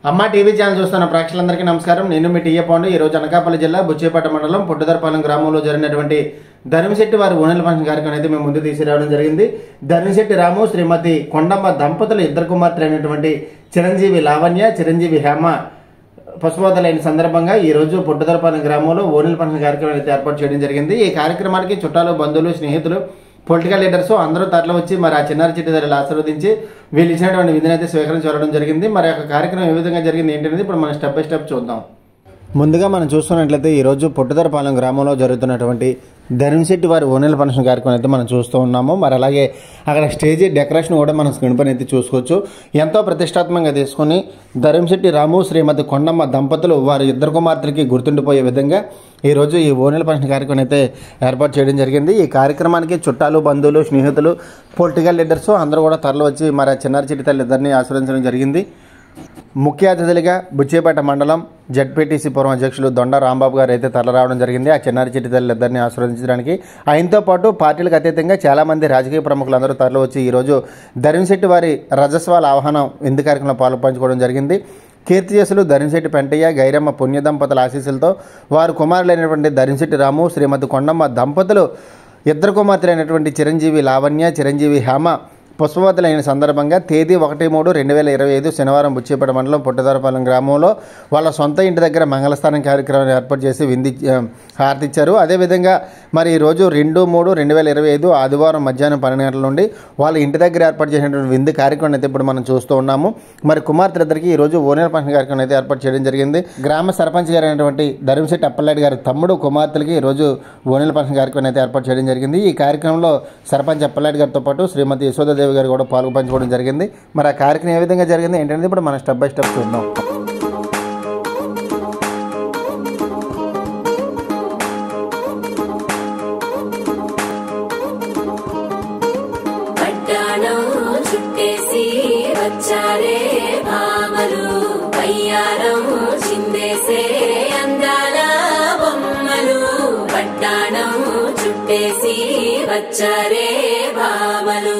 అమ్మ TV channel చూస్తున్న ప్రేక్షకులందరికీ నమస్కారం. నేను మీ టీఏ పాండు. ఈ రోజు అనకాపల్లి జిల్లా బుచ్చేపేట మండలం పొట్టుదరపాలెం గ్రామంలో జరిగినటువంటి ధర్మిశెట్టి వారి ఓనెల ఫంక్షన్ కార్యక్రమం అయితే మేము ముందు తీసుకురావడం జరిగింది. ధర్మిశెట్టి రాము శ్రీమతి కొండమ్మ దంపతులు ఇద్దరు కుమార్తెలు అయినటువంటి చిరంజీవి లావణ్య, చిరంజీవి హేమ పశువోదలైన సందర్భంగా ఈ రోజు పొట్టుదరపాలెం గ్రామంలో ఓనెల ఫంక్షన్ కార్యక్రమం అయితే ఏర్పాటు చేయడం జరిగింది. ఈ కార్యక్రమానికి చుట్టాలు, బంధువులు, స్నేహితులు, పొలిటికల్ లీడర్స్ అందరూ తరలి వచ్చి మరి ఆ చిన్నారి చిట్టి ధరలు ఆశీర్వదించి వీళ్ళు ఇచ్చినటువంటి విధిని అయితే స్వీకరించి వెళ్ళడం జరిగింది. మరి ఆ కార్యక్రమం ఏ విధంగా జరిగింది ఏంటనేది ఇప్పుడు మనం స్టెప్ బై స్టెప్ చూద్దాం. ముందుగా మనం చూస్తున్నట్లయితే ఈరోజు పొట్టుదరపాలెం గ్రామంలో జరుగుతున్నటువంటి ధర్మిశెట్టి వారి ఓనెల ఫంక్షన్ కార్యక్రమం అయితే మనం చూస్తూ ఉన్నాము. మరి అలాగే అక్కడ స్టేజీ డెకరేషన్ కూడా మనం స్క్రీన్ పైన అయితే చూసుకోవచ్చు. ఎంతో ప్రతిష్టాత్మకంగా తీసుకుని ధర్మిశెట్టి రాము, శ్రీమతి కొండమ్మ దంపతులు వారి ఇద్దరు కుమార్తెలకి గుర్తుండిపోయే విధంగా ఈరోజు ఈ ఓనెల ఫంక్షన్ కార్యక్రమం అయితే ఏర్పాటు చేయడం జరిగింది. ఈ కార్యక్రమానికి చుట్టాలు, బంధువులు, స్నేహితులు, పొలిటికల్ లీడర్స్ అందరూ కూడా తరలి వచ్చి మరి ఆ చిన్నారి చిట్టి తల్లి ఇద్దరిని ఆశీర్వదించడం జరిగింది. ముఖ్య అతిథులుగా బుచ్చేపేట మండలం జడ్పీటీసీ పూర్వ అధ్యక్షులు దొండ రాంబాబు గారు అయితే తరలిరావడం జరిగింది ఆ చిన్నారి చిట్టి తల్లి ఇద్దరిని ఆశీర్వదించడానికి. ఆయనతో పాటు పార్టీలకు అతీతంగా చాలామంది రాజకీయ ప్రముఖులందరూ తరలి వచ్చి ఈరోజు ధర్మిశెట్టి వారి రజస్వాల ఆహ్వానం విందు కార్యక్రమంలో పాల్పంచుకోవడం జరిగింది. కీర్తిశేషులు ధర్మిశెట్టి పెంటయ్య, గైరమ్మ పుణ్య దంపతుల ఆశీస్సులతో వారి కుమారులైనటువంటి ధర్మిశెట్టి రాము, శ్రీమతి కొండమ్మ దంపతులు ఇద్దరు కుమార్తెలైనటువంటి చిరంజీవి లావణ్య, చిరంజీవి హేమ పుష్పవతులైన సందర్భంగా తేదీ 1-3-2025 శనివారం బుచ్చేపేట మండలం పొట్టుదరపాలెం గ్రామంలో వాళ్ళ సొంత ఇంటి దగ్గర మంగళస్థానం కార్యక్రమాన్ని ఏర్పాటు చేసి హారతిచ్చారు. అదేవిధంగా మరి ఈరోజు 2-3-2025 ఆదివారం మధ్యాహ్నం 12 గంటల నుండి వాళ్ళ ఇంటి దగ్గర ఏర్పాటు చేసినటువంటి విందు కార్యక్రమం అయితే ఇప్పుడు మనం చూస్తూ ఉన్నాము. మరి కుమార్తెలిద్దరికి ఈరోజు ఓనెల ఫంక్షన్ కార్యక్రమం అయితే ఏర్పాటు చేయడం జరిగింది. గ్రామ సర్పంచ్ గారు అయినటువంటి ధర్మిశెట్టి అప్పలనాయుడు గారి తమ్ముడు కుమార్తెలకి ఈరోజు ఓనెల ఫంక్షన్ కార్యక్రమం అయితే ఏర్పాటు చేయడం జరిగింది. ఈ కార్యక్రమంలో సర్పంచ్ అప్పలనాయుడు గారితో పాటు శ్రీమతి యశోద గారు కూడా పాల్గొంచుకోవడం జరిగింది. మరి ఆ కార్యక్రమం ఏ విధంగా జరిగింది ఏంటనేది ఇప్పుడు మనం స్టెప్ బై స్టెప్ చూద్దాం. వచ్చారే భామలు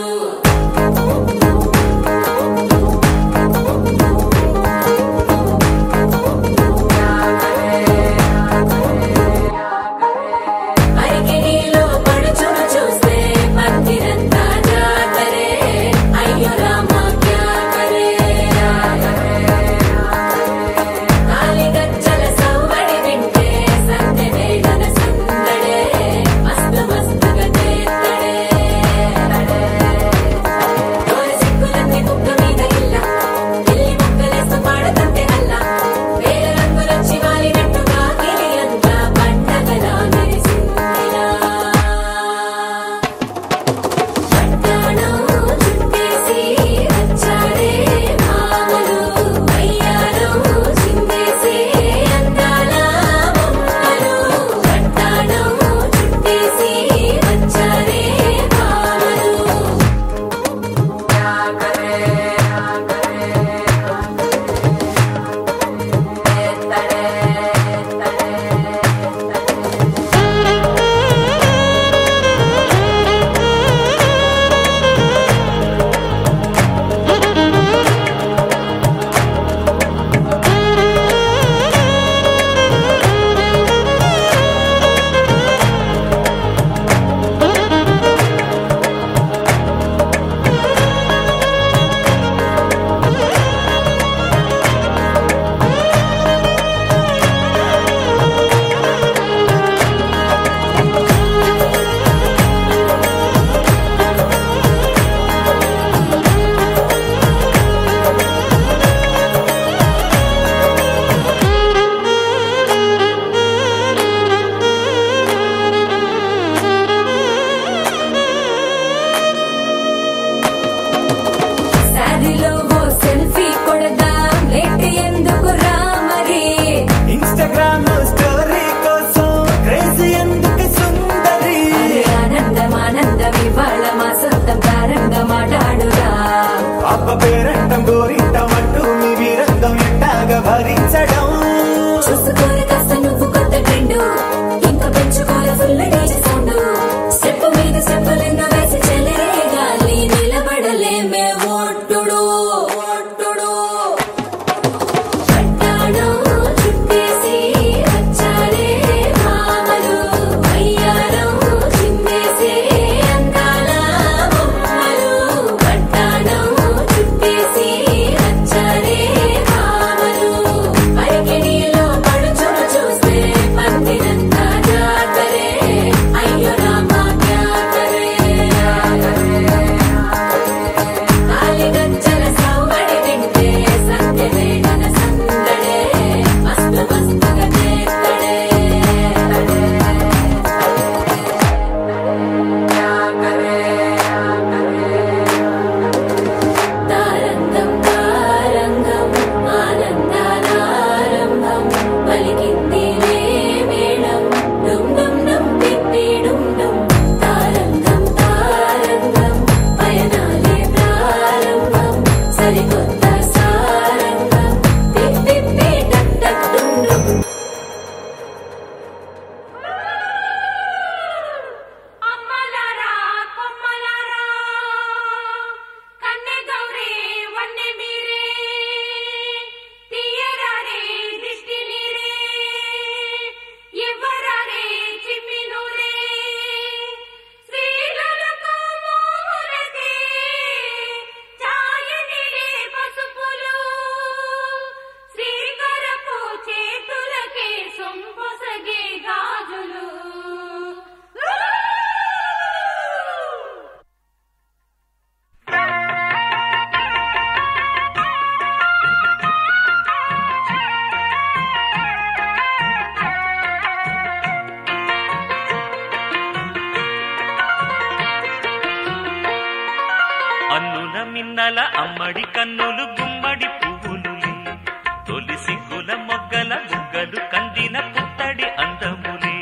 తొలి సిగ్గుల మొగ్గల బుగ్గలు కందిన పుత్తడి అందములే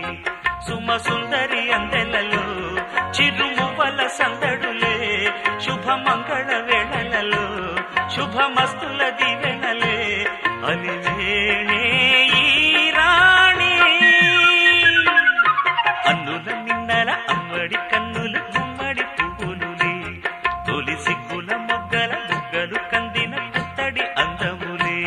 సుమ సుందరి అందెలలో చిరుమువ్వల సందడులే శుభ మంగళ వేళలలో శుభమస్తుల దివెనలే అలివేణే ఈ రాణి అన్నుల మిన్నల అమ్మడి కన్నులు గుమ్మడి పువ్వులులే తొలి సిగ్గుల మొగ్గల బుగ్గలు కందిన పుత్తడి అందములే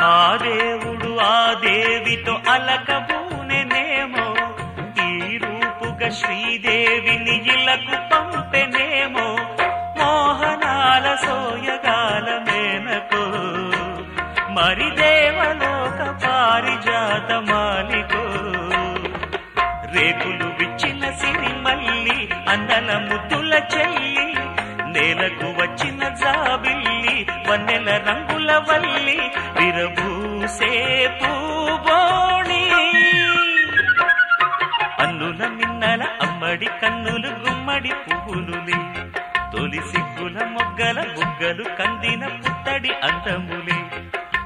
ఆ దేవుడు ఆ దేవితో అలకబూనెనేమో ఈ రూపుగా శ్రీదేవిని ఇలకు పంపెనేమో మోహనాల సోయగాల మేనకో మరి దేవలోక పారిజాత మాలికో రేకులు విచ్చిన సిరిమల్లి అందల ముద్దుల చెల్లి నేలకు వచ్చిన జాబిల్లి వన్నెల రంగుల వల్లి విరబూసే పూబోణి అన్నుల మిన్నల అమ్మడి కన్నులు గుమ్మడి పువ్వులులే తొలి సిగ్గుల మొగ్గల బుగ్గలు కందిన పుత్తడి అందములే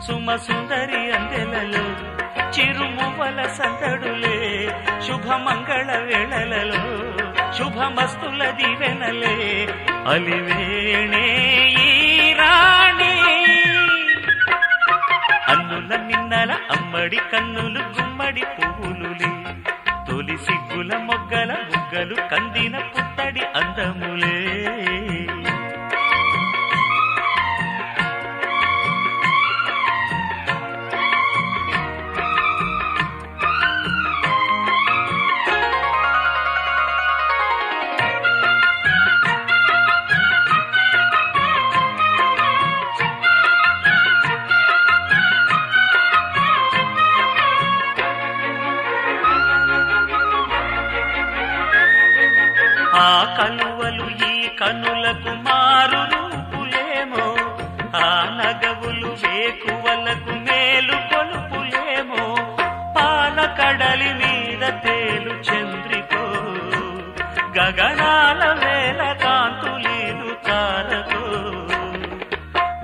సుమ సుందరి అందెలలో చిరుమువ్వల సందడులే శుభమంగళ వేళలలో శుభమస్తుల దివెనలే అలివేణే ఈ రాణి అన్నుల మిన్నల అమ్మడి కన్నులు గుమ్మడి పువ్వులులే తొలి సిగ్గుల మొగ్గల బుగ్గలు కందిన పుత్తడి అందములే ఆ కలువలు ఈ కనులకు మారు రూపులేమో ఆ నగవులు వేకువలకు మేలు కొలుపులేమో పాల కడలి మీద తేలు చంద్రికో గగనాల వేల కాంతులీలు తారకో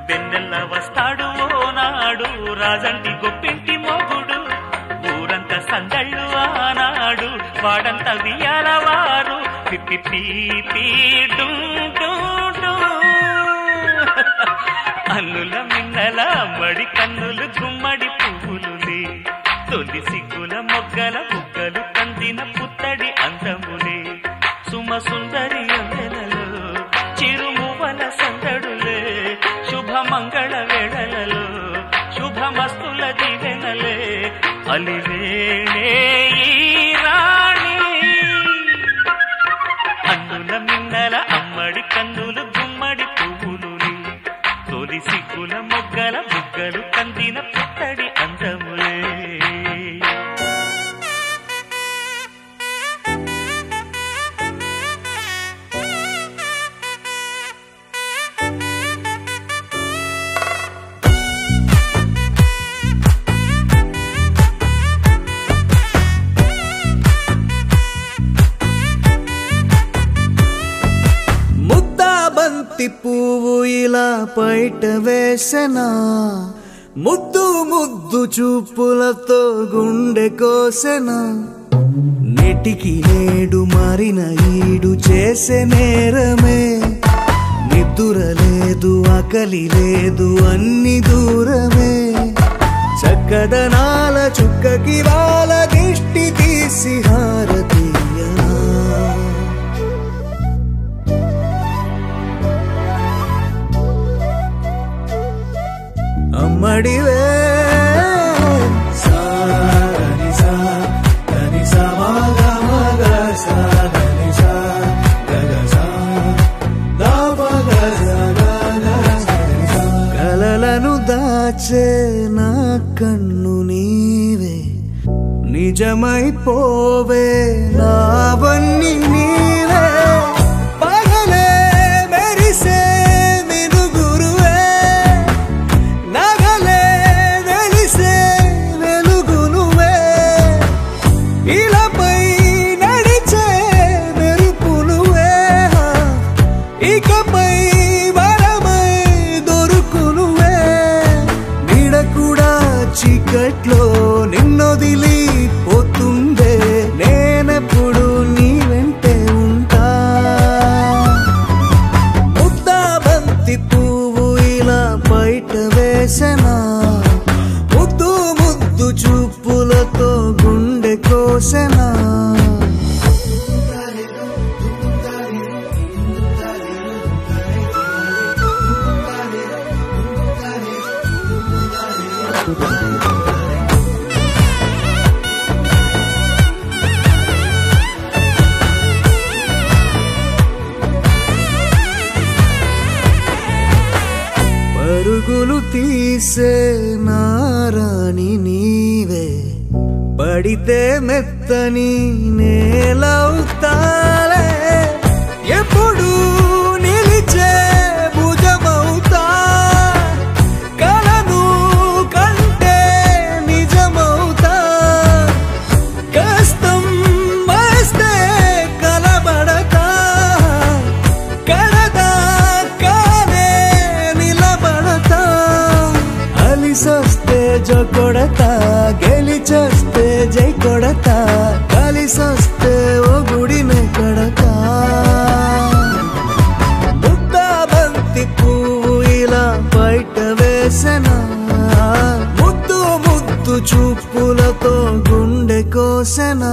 వెన్నెల్ల వస్తాడు ఓనాడు రాజంటి గొప్పింటి మొగుడు ఊరంతా సందళ్ళు ఆనాడు వాడంతా వియ్యాలవారు అల్లుల మిన్నల మడి కన్నులు గుమ్మడి పువ్వులులే తొలి సిగ్గుల మొగ్గల బుగ్గలు కందిన పుత్తడి అందములే సుమ సుందరి అందెలలో చిరుమువ్వల సందడులే శుభమంగళ వేళలలో శుభమస్తుల దివెనలే అలివేణే ఈ రాణి అన్నుల మిన్నల అమ్మడి కన్నులు గుమ్మడి పువ్వులులే తొలి సిగ్గుల మొగ్గల బుగ్గలు కందిన పుత్తడి అందములే పువ్వు ఇలా పైట వేసెనా ముద్దు ముద్దు చూపులతో గుండె కోసెనా నెటికి నేడు మారిన ఈడు చేసే నేరమే నిద్ర లేదు ఆకలి లేదు అన్ని దూరమే చక్కదనాల చుక్కకి వాళ్ళ దిష్టి తీసి హారతీయనా అమ్మడివే సాని సా దని సా మగ మగ సా దని సా గగ సా కాచే నా కన్ను నీవే, నిజమైపోవే నావన్నీ నీవే. పగలే మెరిసే మినుగురువే, నగలే వెలిసే వెలుగు నువ్వే. ఇలాపై నడిచే మెరుపు నువ్వే, ఇకపై వరమై దొరుకు నువ్వే. నీడ కూడా చీకట్లో నిన్నొదిలి పోతుందే, నేనెప్పుడు నీ వెంటే ఉంటా. ముద్దా బంతి పువ్వు ఇలా బయట వేసెనా, ముద్దు ముద్దు చూపులతో గుండె కోసెనా. పరుగులు తీసే నారాణి నీవే, పడితే మెత్తని నేలవుతాలే. ఎప్పుడు నిలిచే భుజమవుతా, కలను కంటే నిజమవుతా. కష్టం వస్తే కలబడతా, కడదాకానే నిలబడతా. అలిసొస్తే జో కొడతా, గెలిచొస్తే జై కొడతా. కలిసొస్తే ఓ గుడినే కడతా. ముద్దా బంతి పువ్వు ఇలా బయట వేసెనా, ముద్దు ముద్దు చూపులతో గుండె కోసెనా.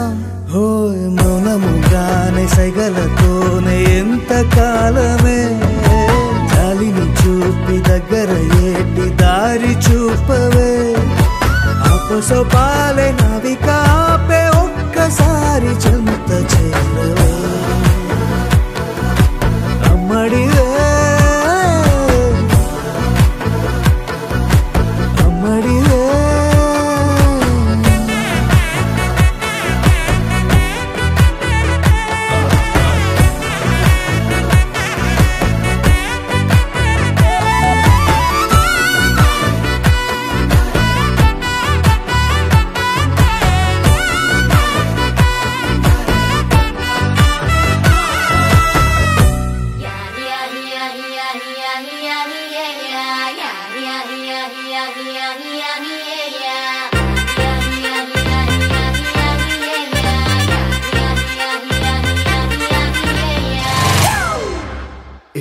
హోయ్ మౌనముగానే సైగలతోనే ఎంత కాలమే, జాలిని చూపి దగ్గర ఏటి దారి చూపవే. అపసొపాలే నవికాపే ఒక్కసారి చెంత చేరవే. అమ్మడివే అమ్మడివే.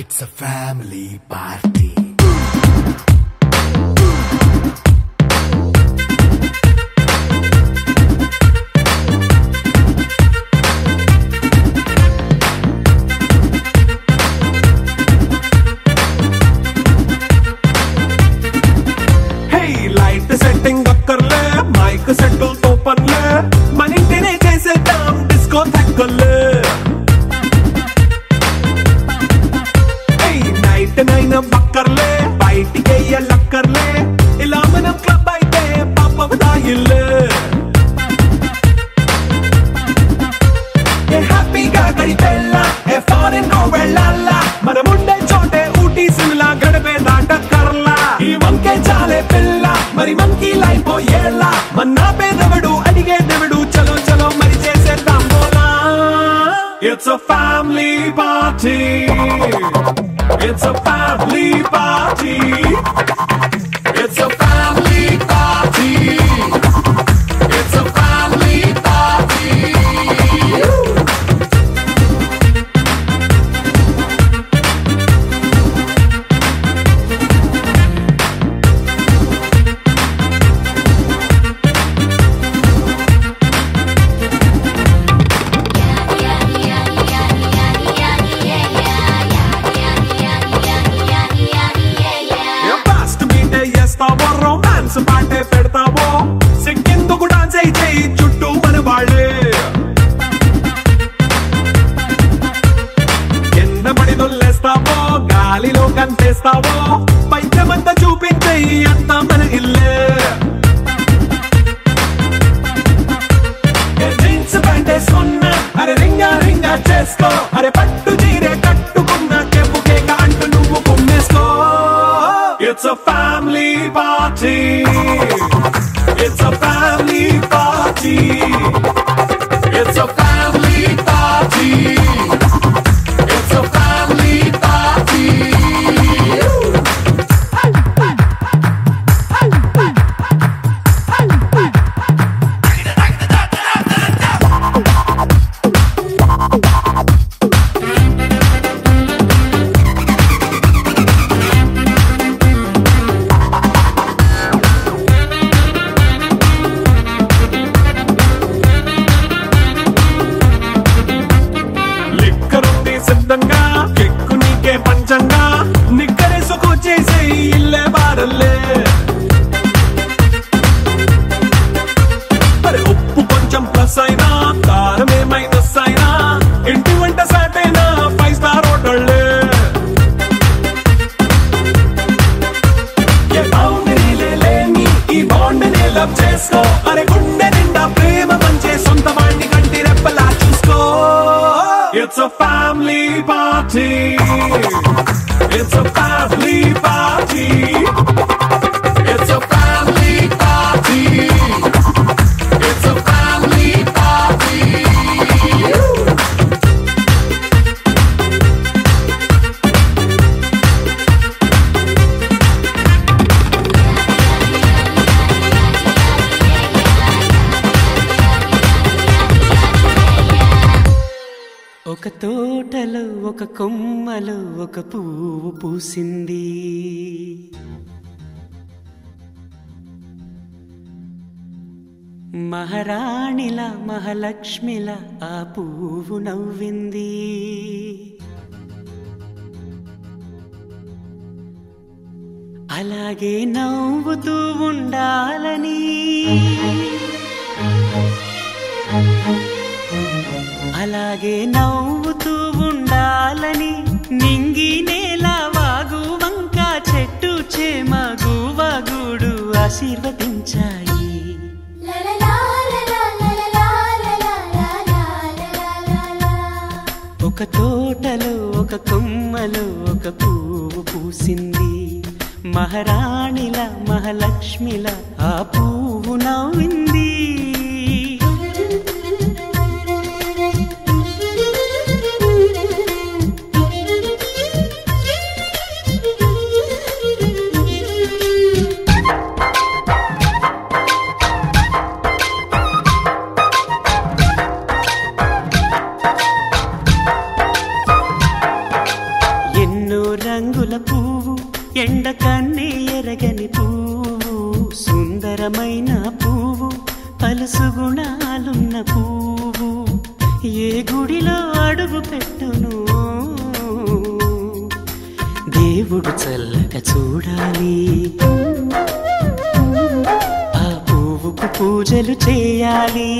It's a family party. Hey, light setting అక్కర్లే, మైక్ సెట్టుల్ తో పనిలే, మన ఇంటినే చేసేద్దాం డిస్కో థెక్కలే. నైన్ బక్కర్లే, బయటికి లక్కర్లే, ఇలా మనం క్లబ్ అయితే పాపం దాయిల్లే. హ్యాపీగా గడిపెళ్ళా, ఏ ఫారెన్ నో వెళ్ళాలా, మనముండే చోటే ఊటీ సిమ్లా గడిపే దాటక్కర్లా. ఈ వంకే చాలే పిల్ల, మరి మంకీ లైఫ్ ఏళ్ళ, మన్నా పేదవడు అడిగే దేవుడు. చలో చలో మరి చేసేద్దాం బోలా. It's a family party. It's a family party. It's a family party. It's a family party. Romance పాటే పెడతావో, సిగ్గెందుకు డాన్స్ అయి చేయి చుట్టూ మన వాళ్ళే. కింద పడి దొల్లేస్తావో, గాలిలో కంటేస్తావో, పైద్యమంతా చూపించేయి అంతా మన ఇల్లు. వేసుకో అరే పట్టు చీరే కట్టుకున్న చెప్పుకేక అంటూ నువ్వు కుమ్మేసుకో. It's a family party. It's a family party. It's a family party. It's a family party. సిద్ధంగా కెక్కు నీకే పంచంగా నిక్కరేసుకు చేసే ఇల్లే బారల్లే. మరి ఉప్పు కొంచెం ప్లస్ అయినా కారమే మైనస్ అయినా ఇంటి వంట సాటైనా 5 స్టార్ హోటళ్ళే. ఏ బౌండరీలే లేని ఈ బాండ్ని లవ్ చేసుకో అరే గుండె నిండా ప్రేమ పంచే సొంత వాణ్ణి కంటి రెప్పలా చూసుకో. It's a family party. It's a family party. It's a family party. It's a family party. ఒక తోటలో ఒక కొమ్మలో ఒక పువ్వు పూసింది. మహారాణిలా మహాలక్ష్మిలా ఆ పువ్వు నవ్వింది. అలాగే నవ్వుతూ ఉండాలని అలాగే నవ్వుతూ ఉండాలని నింగి నేల వాగు వంక చెట్టు చేమ గువగుడు ఆశీర్వదించాయి. ఒక తోటలో ఒక కొమ్మలో ఒక పువ్వు పూసింది. మహారాణిల మహాలక్ష్మిల ఆ పువ్వు నవ్వింది. రంగుల పువ్వు ఎండ కన్నే ఎరగని పువ్వు సుందరమైన పువ్వు పలుసు గుణాలున్న పువ్వు ఏ గుడిలో అడుగు పెట్టును దేవుడు చల్లగా చూడాలి. ఆ పువ్వుకు పూజలు చేయాలి.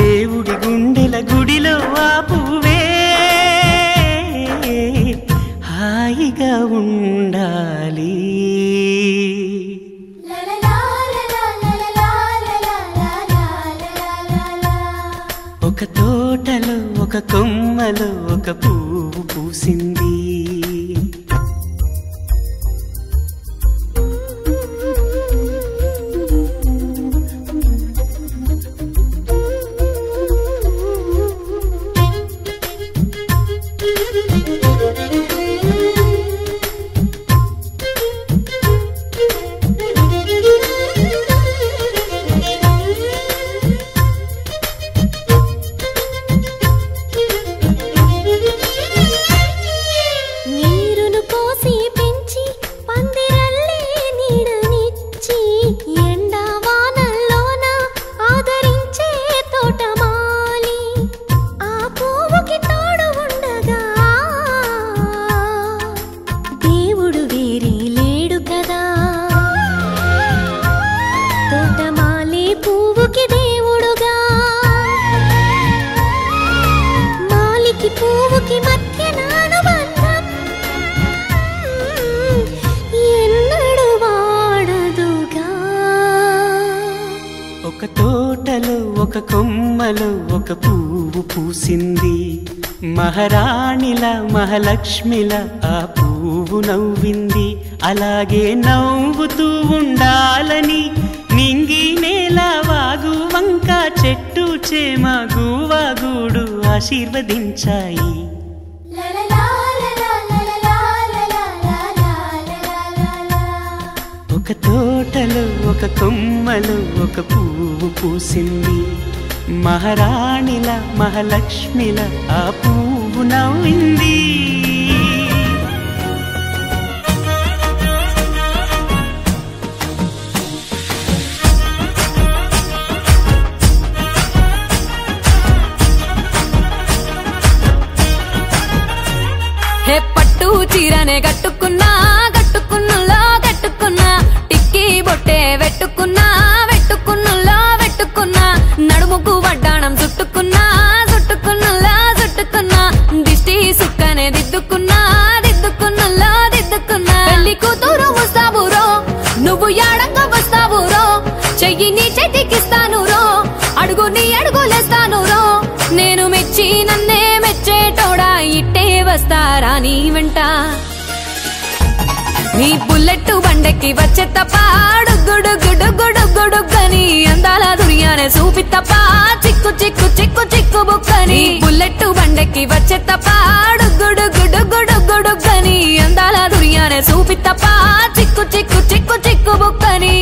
దేవుడి గుండెల గుడిలో ఆ పువ్వే హాయిగా ఉండాలి. ఒక తోటలో ఒక కొమ్మలో ఒక పువ్వు పూసింది. కొమ్మలో ఒక పువ్వు పూసింది. మహారాణిలా మహాలక్ష్మిలా ఆ పువ్వు నవ్వింది. అలాగే నవ్వుతూ ఉండాలని నింగి నేల వాగు వంక చెట్టు చేమ గువాగూడు ఆశీర్వదించాయి. ఒక తోటలో ఒక కొమ్మలో ఒక పువ్వు పూసింది. మహారాణిలా మహాలక్ష్మిలా ఆ పువ్వు నవ్వింది. హే పట్టు చీరనే కట్టుకున్నా కట్టుకున్నులో కట్టుకున్నా టిక్కీ బొట్టే వెట్టుకున్నా వెట్టుకున్నులో వెట్టుకున్నా నడుముకు వడ్డాణం చుట్టుకున్నా చుట్టుకున్నులో చుట్టుకున్నా దిష్టి సుక్కనే దిద్దుకున్నా దిద్దుకున్నులో దిద్దుకున్నా పెళ్లి కూతురు వస్తావురో నువ్వు యాడంగా వస్తావురో చెయ్యి నీ చేతికిస్తాను రో అడుగు నీ అడుగులేస్తాను రో నేను మెచ్చి నన్నే మెచ్చేటోడా ఇట్టే వస్తారా నీ వెంట నీ బుల్లెట్ బండెక్కి వచ్చే తప్ప గుడుగుడుగుడుగుడుగుడుగని అందాల దునియానే చూపి తప్ప చిక్కు చిక్కు చిక్కు చిక్కు బుక్కని బుల్లెట్ బండెక్కి వచ్చే తప్ప గుడుగుడుగుడుగుడుగని అందాల దునియానే చూపి తప్ప చిక్కు చిక్కు చిక్కు చిక్కు బుక్కని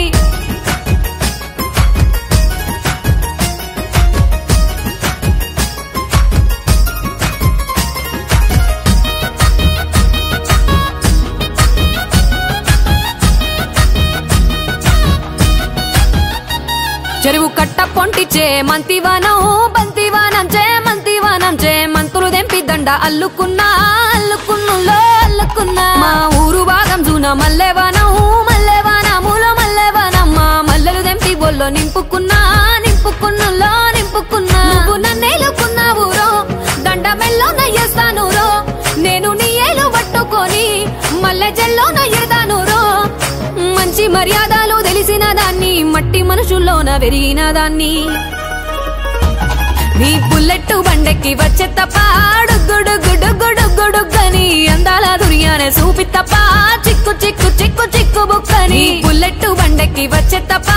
చెరువు కట్ట పొంటిచే మంతివానం బంతివానం చే మంతివానం చే మంతులు దెంపి దండ అల్లుకున్నా అల్లుకున్నులో అల్లుకున్నా మా ఊరు భాగం జూన మల్లెవానం మల్లెవానములో మల్లెవానం మా మల్లెలు దెంపి బొల్లో నింపుకున్నా నింపుకున్నులో నింపుకున్నా నువ్వు నన్నేలుకున్నావు రో దండ మెల్లో నయ్యేస్తాను రో నేను నీ ఏలు పట్టుకొని మల్లె జల్లో నయ్యేదాను రో మంచి మర్యాదలు తెలిసిన దాన్ని మట్టి మనుషుల్లోన పెరిగిన దాన్ని నీ బుల్లెట్ బండెక్కి వచ్చే తప్ప గుడుగుడుగుడుగుడుగని అందాల దునియానే చూపి తప్ప చిక్కు చిక్కు చిక్కు చిక్కు బుక్కని బుల్లెట్ బండెక్కి వచ్చే తప్ప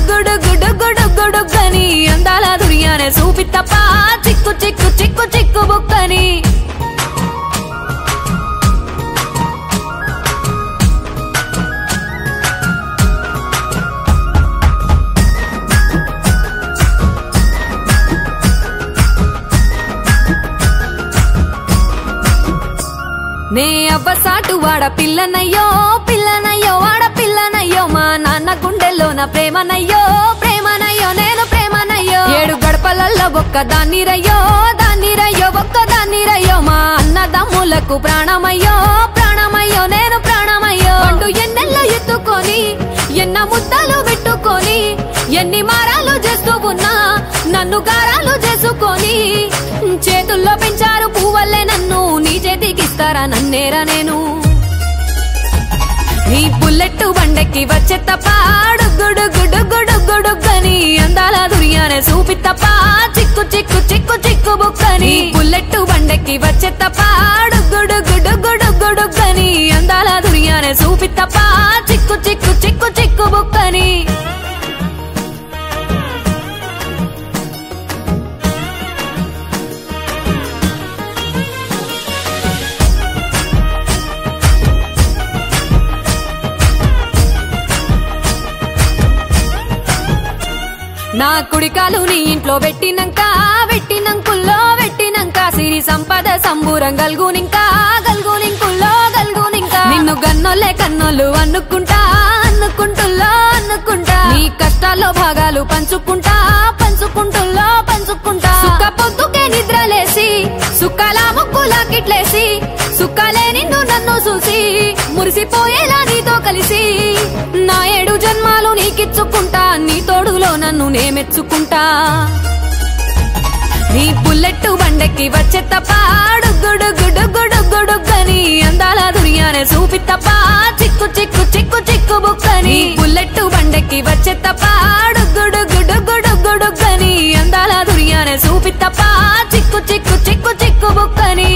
గుడుగుడుగుడుగుడుగని అందాల దునియానే చూపి తప్ప చిక్కు చిక్కు చిక్కు చిక్కు బుక్కని నే అవ్వసాటు వాడ పిల్లనయ్యో పిల్లనయ్యో వాడ పిల్లనయ్యో మా నాన్న గుండెల్లోన ప్రేమనయ్యో ప్రేమనయ్యో నేను ప్రేమనయ్యో 7 గడపలల్లో ఒక్క దాన్నిరయ్యో దాన్నిరయ్యో ఒక్క దాన్నిరయ్యో మా అన్నదమ్ములకు ప్రాణమయ్యో ప్రాణమయ్యో నేను ప్రాణమయ్యో పండు ఎన్నెల్లో ఎత్తుకొని ఎన్న ముద్దలు పెట్టుకొని ఎన్ని మారాలు చేస్తూ ఉన్నా నన్ను గారాలు చేసుకొని చేతుల్లో పెంచారు పువ్వల్లే నన్ను నీ చేతికిస్తారా నన్నేరా నేను నీ బుల్లెట్ బండెక్కి వచ్చే తప్ప గుడుగుడుగుడుగుడుగని అందాల దునియానే చూపి తప్ప చిక్కు చిక్కు చిక్కు చిక్కు బుక్కని బుల్లెట్ బండెక్కి వచ్చే తప్ప గుడుగుడుగుడుగుడుగని అందాల దునియానే చూపి తప్ప చిక్కు చిక్కు చిక్కు చిక్కు బుక్కని నా కుడికాలు నీ ఇంట్లో పెట్టినంకుల్లో పెట్టినంక సిరి సంపద సంబూరం గల్గునింకుల్లో నిన్ను గన్నోలే కన్నోళ్ళు అనుకుంటుల్లో నీ కష్టాల్లో భాగాలు పంచుకుంటుల్లో సుక్క పొద్దుకే నిద్రలేసి సుక్కల ముక్కులాకిట్లేసి సుక్కలే నిన్ను నన్ను చూసి మురిసిపోయేలా నీతో కలిసి నా 7 జన్మాలు నీకిచ్చుకుంటా నీ తోడులో నన్ను నే మెచ్చుకుంటా నీ బుల్లెట్ బండెక్కి వచ్చే తప్ప గుడుగుడుగుడుగుడుగని అందాల దునియానే చూపి తప్ప చిక్కు చిక్కు చిక్కు చిక్కు బుక్కని బుల్లెట్ బండెక్కి వచ్చే తప్ప గుడుగుడుగుడుగుడుగని అందాల దునియానే చూడంగానే చూపిత్తప్ప చిక్కు చిక్కు చిక్కు చిక్కు బుక్కని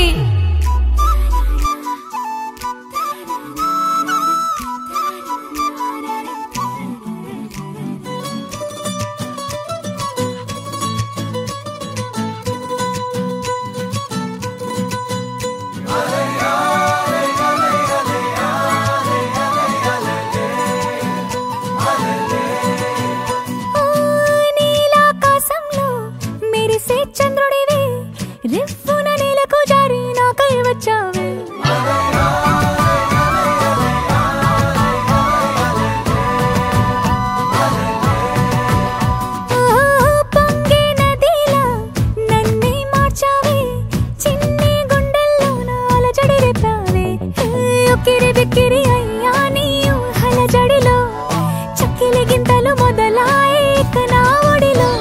చంద్రుడివి రిఫ్ఫున నీలకు జారి నాకై వచ్చావే పొంగే నదిలా నన్నే మార్చావే చిన్ని గుండెల్లో నాల జడి రేపావే ఉక్కిరి బిక్కిరి అయ్యా నీ ఊహల జడిలో చక్కిలి గింతలు మొదలాయే నా ఒడిలో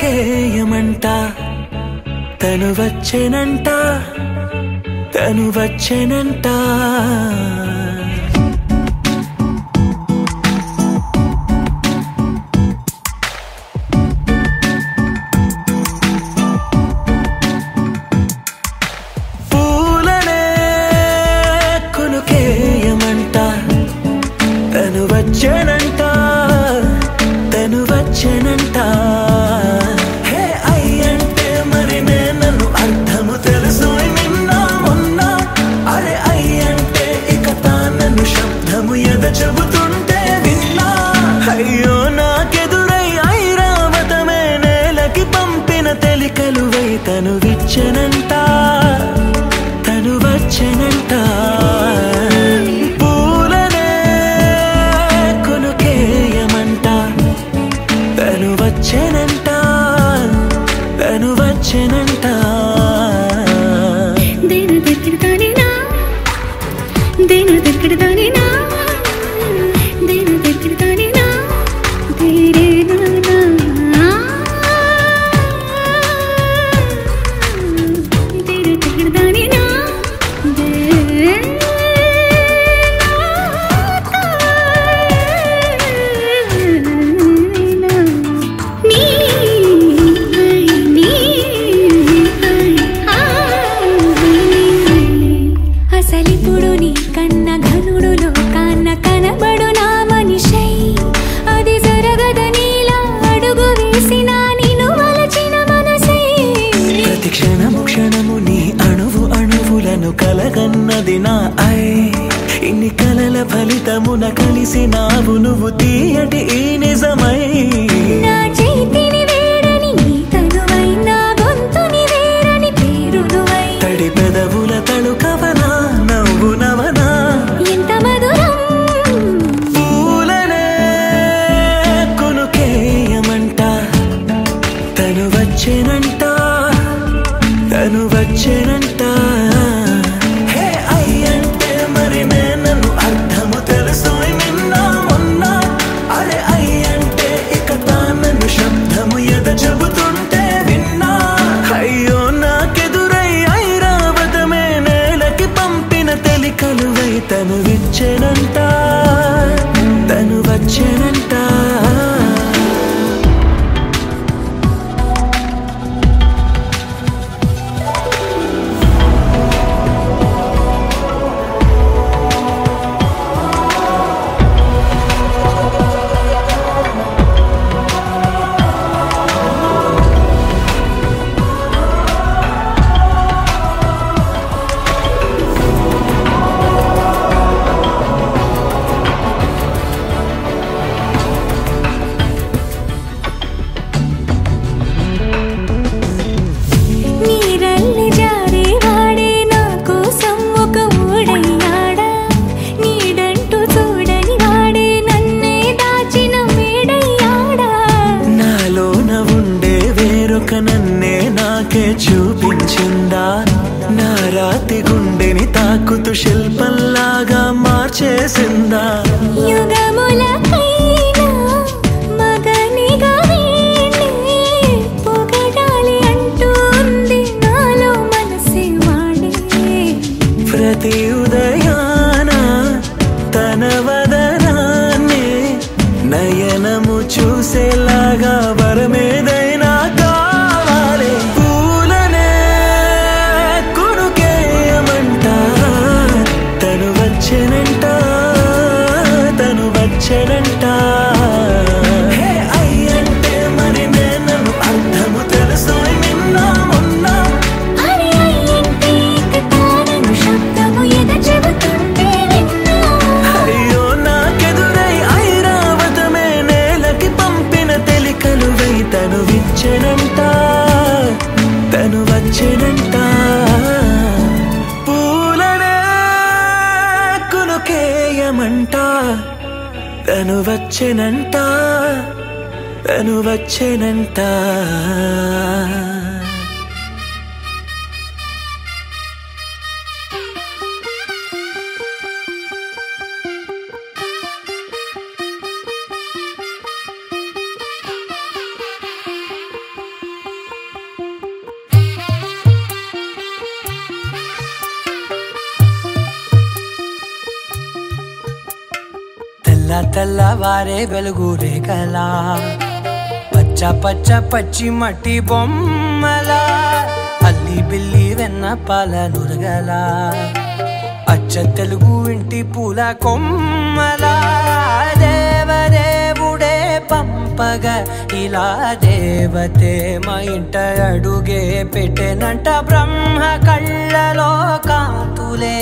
కేయమంట తను వచ్చేనంట తను వచ్చేనంట పూలనే వచ్చేనంట తను వచ్చేనంట హే అయ్యంటే మరి నన్ను అర్థము తెలుసు నిన్న మొన్న అరే అయ్యంటే ఇక తానను శబ్దము ఎద చెబుతుంటే విన్నా అయ్యో నాకెదురై ఐరావతమే నేలకి పంపిన తెలికలువై తను విచ్చెనంట తను వచ్చెనంట పూలనే కొనుకేయమంట తను వచ్చెనంట తను వచ్చెనంట దేన దగ్గరదానినా దేన దగ్గరదానినా దేన దగ్గరదానినా దేరే నానా దేన దగ్గరదానినా అసలిప్పుడు నీ కన్న ఘనుడులో కన్న కనబడు నా మనిషై అది జరగద నీలా అడుగు వేసిన నిన్ను వలచిన మనసై ప్రతి క్షణము క్షణము నీ అణువు అణువులను కలగన్నది నా ఐ ఇన్ని కలల ఫలితమున కలిసినావు నువ్వు తీయటి ఈ నిజమై నా చేతిని వేడని నీ తనువై నా గొంతుని వేరని పేరు నువ్వై తడి పెదవుల తళుకవనా నవ్వు నవనా ఎంత మధురం పూలనే కొనుకేయమంట తను వచ్చేనంట తను వచ్చేనంట హే అయ్యంటే మరి నన్ను అర్థము తెలుసు నిన్న మొన్న అరే అయ్యంటే ఇక తానను శబ్దము ఎద చెబుతుంటే విన్నా అయ్యో నాకెదురై ఐరావతమే నేలకి పంపిన తెలికలువై తను విచ్చెనంట తను వచ్చెనంట నీరల్లి జారే వాడే నా కోసం ఒక ఊడయ్యాడా నీడంటూ చూడని వాడే నన్నే దాచిన మేడయ్యాడా నాలోన ఉండే వేరొక నన్నే నాకే చూపించిందా నా రాతి గుండెని తాకుతూ శిల్పంలాగా మార్చేసిందా యుగములకైనా మగనిగా వీణ్ణి పొగడాలి అంటుంది నాలో మనసే వాడే ప్రతి ఉదయాన తన వదనాన్ని నయనము చూసేలాగా వరమేదైనా కావాలి పూలనే కొనుకేయమంట తను వచ్చెనంట తను వచ్చెనంట హే అయ్యంటే మరి నన్ను అర్థము తెలుసు నిన్న మొన్న అరే అయ్యంటే ఇక తానను శబ్దము ఎద చెబుతుంటే విన్నా అయ్యో నాకెదురై ఐరావతమే నేలకి పంపిన తెలికలువై తను విచ్చెనంట తను వచ్చెనంట పూలనే కొనుకేయమంట తను వచ్చెనంట తను వచ్చెనంట తెల్లవారే వెలుగు రేఖలా పచ్చ పచ్చ పచ్చి మట్టి బొమ్మలా అల్లి బిల్లి వెన్న పాల నురగలా అచ్చ తెలుగు ఇంటి పూల కొమ్మలా వెలగ ఇలా దేవతే మా ఇంట అడుగే పెట్టెనంట బ్రహ్మ కళ్ళలో కాంతులే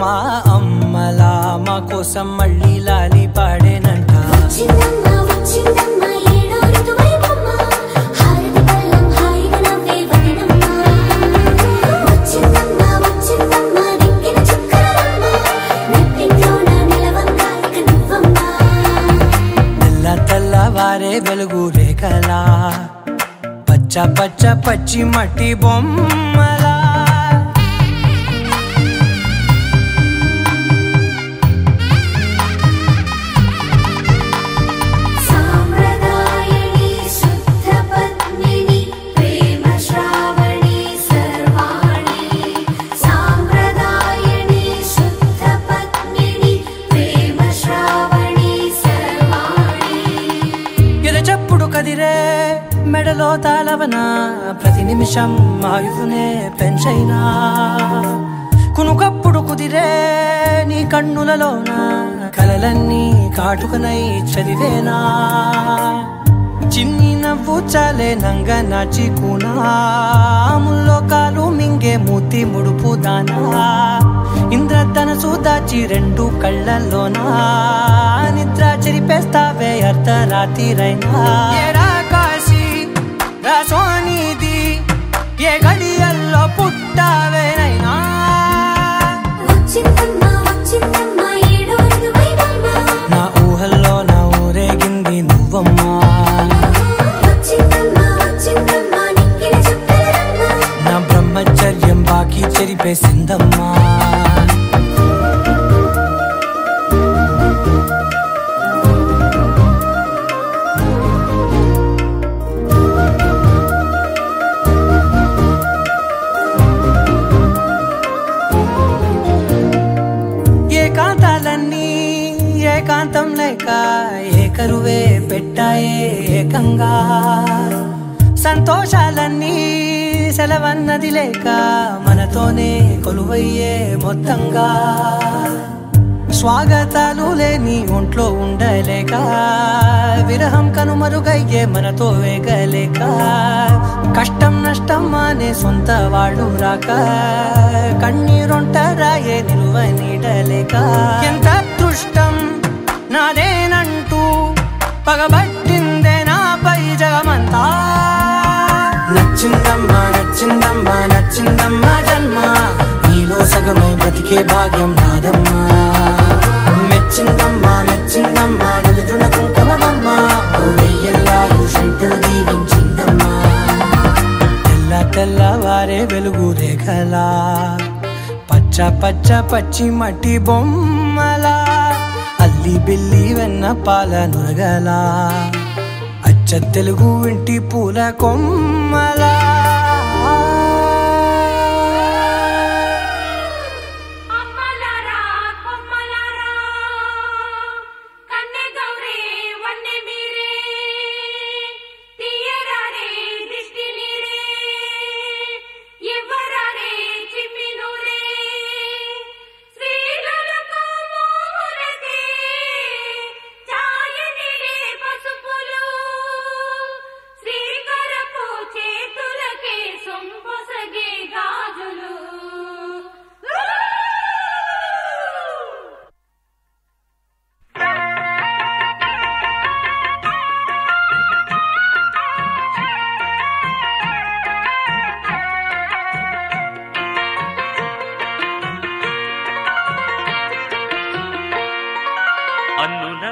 మా అమ్మలా మా కోసం మళ్ళీ లాలి పాడేనంట తెల్లవారే వెలుగు రేఖలా పచ్చ పచ్చ పచ్చి మట్టి బొమ్మలా మెడలో తాళవన ప్రతి నిమిషం ఆయువునే పెంచైనా కునుకప్పుడు కుదిరే నీ కన్నులలోన కలలన్నీ కాటుకనై చదివేనా చిన్ని నవ్వు చాలే నంగ నాచి కూనాముల్లో కాలు మింగే మూతి ముడుపు దానా ఇంద్రధనసు దాచి రెండు కళ్ళల్లోనా నిద్ర చెరిపేస్తావే అర్ధరాత్రిరైనా సోనిది ఏ గడియల్లో పుట్టావేనైనా నా ఊహల్లో నా ఊరేగింది నువ్వమ్మా నా బ్రహ్మచర్యం బాకీ చెరిపేసిందమ్మా ఏకాంతం లేక ఏకరువే పెట్టాయే ఏకంగా సంతోషాలన్నీ సెలవన్నది లేక మనతోనే కొలువయ్యే మొత్తంగా స్వాగతాలు లేని ఒంట్లో ఉండలేక విరహం కనుమరుగయ్యే మనతో వేగలేక కష్టం నష్టం అనే సొంత వాళ్ళు రాక కన్నీరొంటరాయే నిలువ నీడలేక ఎంత అదృష్టం నాదేనంటూ పగబట్టిందే నాపై జగమంతా నచ్చిందమ్మా నచ్చిందమ్మా నచ్చిందమ్మా జన్మ నీలో సగమై బ్రతికే భాగ్యం నాదమ్మా మెచ్చిందమ్మా మెచ్చిందమ్మా నిలుతున్న కుంకుమమ్మా దీవించిందమ్మా తెల్లవారే వెలుగు రేఖలా పచ్చ పచ్చ పచ్చి మట్టి బొమ్మలా అల్లి బిల్లి వెన్న పాల నురగలా అచ్చ తెలుగు ఇంటి పూల కొమ్మలా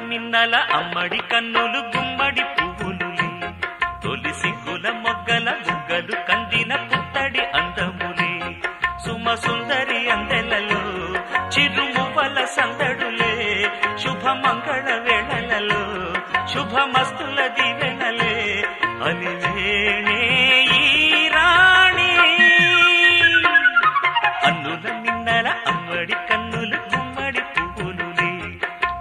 మిన్నల అమ్మడి కన్నులు గుమ్మడి పువ్వులులే తొలి సిగ్గుల మొగ్గల బుగ్గలు కందిన పుత్తడి అందములే సుమ సుందరి అందెలలో చిరుమువ్వల సందడులే శుభమంగళ వేళలలో శుభమస్తుల దివెనలే అలివేణే ఈ రాణి అన్నుల మిన్నల అమ్మడి కన్నులు గుమ్మడి పువ్వులులే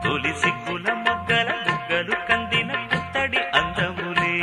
తొలి సిగ్గుల మొగ్గల బుగ్గలు కందిన పుత్తడి అందములే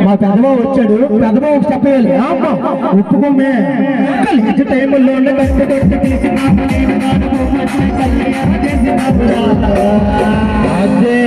మా పెదవా వచ్చాడు, పెదవా ఒక చెప్పేయాలి ఒప్పుకోమే కలిసి టైంలో అదే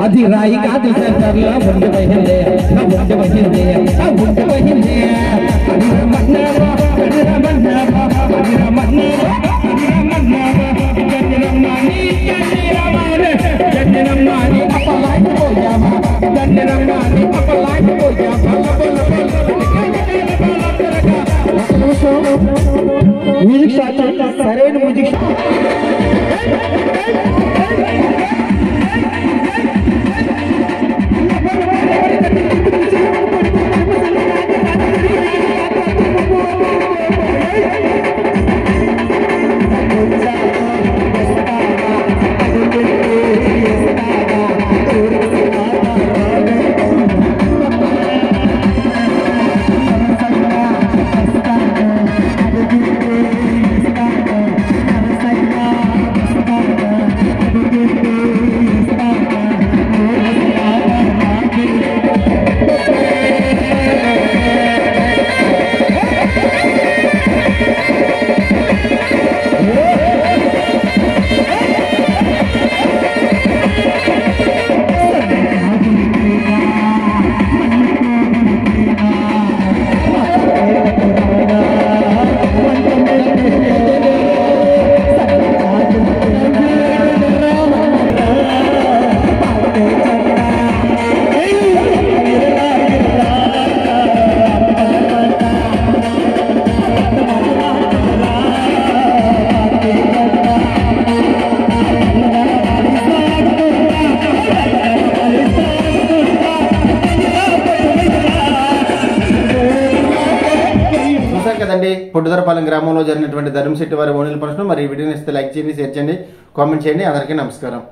అది రాయి కాదు సెంటర్లో ముందు పోయిందే ముందు పోయిందే ముందు పోయిందే మ్యూజిక్ స్టార్ట్ సరైన మ్యూజిక్ కదండి పొట్టుదరపాలెం గ్రామంలో జరిగినటువంటి ధర్మశెట్టి వారి ఓణీల ప్రశ్న. మరి ఈ వీడియోని ఇస్తే లైక్ చేయండి, షేర్ చేయండి, కామెంట్ చేయండి. అందరికీ నమస్కారం.